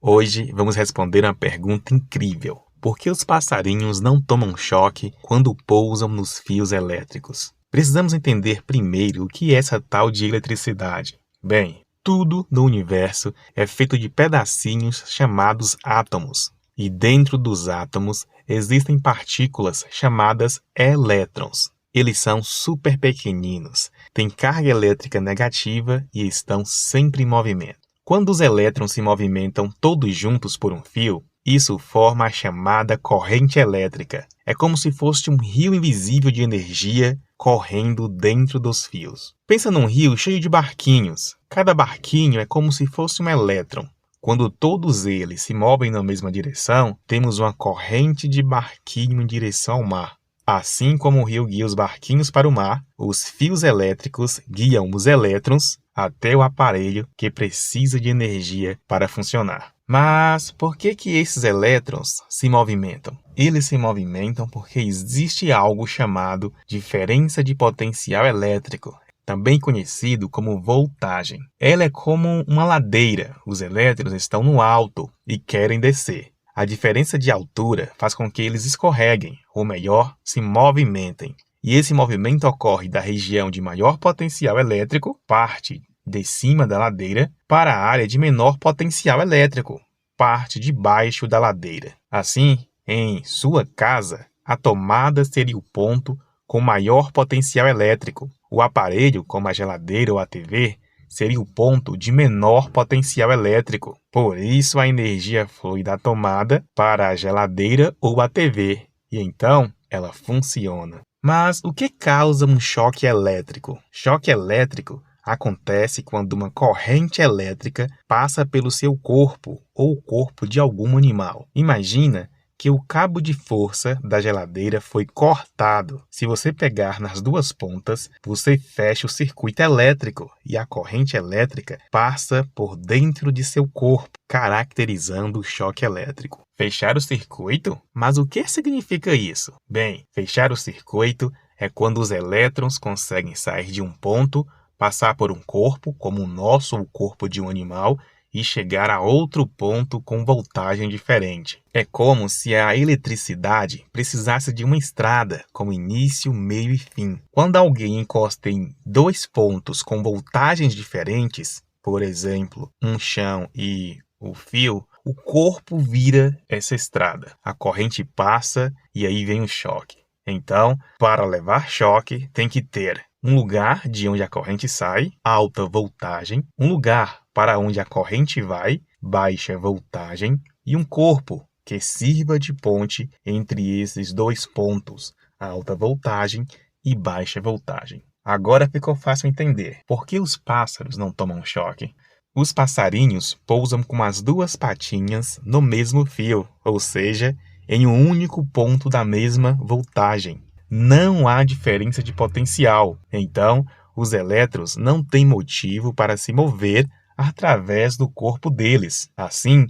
Hoje vamos responder uma pergunta incrível. Por que os passarinhos não tomam choque quando pousam nos fios elétricos? Precisamos entender primeiro o que é essa tal de eletricidade. Bem, tudo no universo é feito de pedacinhos chamados átomos. E dentro dos átomos existem partículas chamadas elétrons. Eles são super pequeninos, têm carga elétrica negativa e estão sempre em movimento. Quando os elétrons se movimentam todos juntos por um fio, isso forma a chamada corrente elétrica. É como se fosse um rio invisível de energia correndo dentro dos fios. Pensa num rio cheio de barquinhos. Cada barquinho é como se fosse um elétron. Quando todos eles se movem na mesma direção, temos uma corrente de barquinho em direção ao mar. Assim como o rio guia os barquinhos para o mar, os fios elétricos guiam os elétrons até o aparelho que precisa de energia para funcionar. Mas por que esses elétrons se movimentam? Eles se movimentam porque existe algo chamado diferença de potencial elétrico, também conhecido como voltagem. Ela é como uma ladeira. Os elétrons estão no alto e querem descer. A diferença de altura faz com que eles escorreguem, ou melhor, se movimentem. E esse movimento ocorre da região de maior potencial elétrico, parte de cima da ladeira, para a área de menor potencial elétrico, parte de baixo da ladeira. Assim, em sua casa, a tomada seria o ponto com maior potencial elétrico. O aparelho, como a geladeira ou a TV, seria o ponto de menor potencial elétrico. Por isso, a energia flui da tomada para a geladeira ou a TV, e então ela funciona. Mas o que causa um choque elétrico? Choque elétrico acontece quando uma corrente elétrica passa pelo seu corpo ou o corpo de algum animal. Imagina que o cabo de força da geladeira foi cortado. Se você pegar nas duas pontas, você fecha o circuito elétrico e a corrente elétrica passa por dentro de seu corpo, caracterizando o choque elétrico. Fechar o circuito? Mas o que significa isso? Bem, fechar o circuito é quando os elétrons conseguem sair de um ponto, passar por um corpo, como o nosso ou o corpo de um animal, e chegar a outro ponto com voltagem diferente. É como se a eletricidade precisasse de uma estrada, com início, meio e fim. Quando alguém encosta em dois pontos com voltagens diferentes, por exemplo, um chão e o fio, o corpo vira essa estrada. A corrente passa e aí vem o choque. Então, para levar choque, tem que ter um lugar de onde a corrente sai, alta voltagem, um lugar para onde a corrente vai, baixa voltagem, e um corpo que sirva de ponte entre esses dois pontos, alta voltagem e baixa voltagem. Agora ficou fácil entender por que os pássaros não tomam choque. Os passarinhos pousam com as duas patinhas no mesmo fio, ou seja, em um único ponto da mesma voltagem. Não há diferença de potencial, então os elétrons não têm motivo para se mover através do corpo deles. Assim,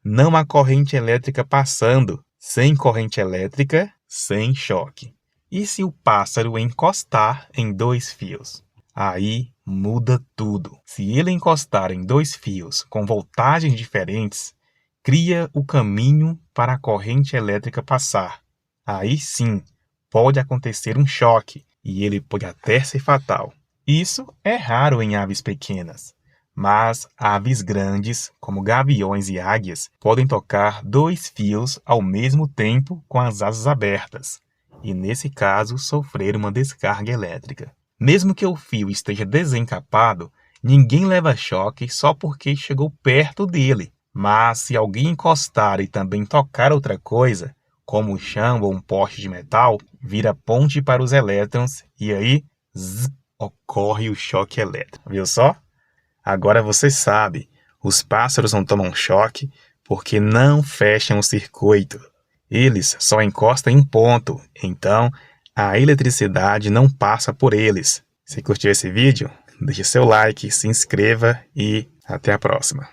não há corrente elétrica passando. Sem corrente elétrica, sem choque. E se o pássaro encostar em dois fios? Aí muda tudo. Se ele encostar em dois fios com voltagens diferentes, cria o caminho para a corrente elétrica passar. Aí sim, pode acontecer um choque e ele pode até ser fatal. Isso é raro em aves pequenas, mas aves grandes, como gaviões e águias, podem tocar dois fios ao mesmo tempo com as asas abertas e, nesse caso, sofrer uma descarga elétrica. Mesmo que o fio esteja desencapado, ninguém leva choque só porque chegou perto dele. Mas se alguém encostar e também tocar outra coisa, como o chão ou um poste de metal, vira ponte para os elétrons e aí ocorre o choque elétrico. Viu só? Agora você sabe, os pássaros não tomam choque porque não fecham o circuito. Eles só encostam em ponto, então a eletricidade não passa por eles. Se curtiu esse vídeo, deixe seu like, se inscreva e até a próxima.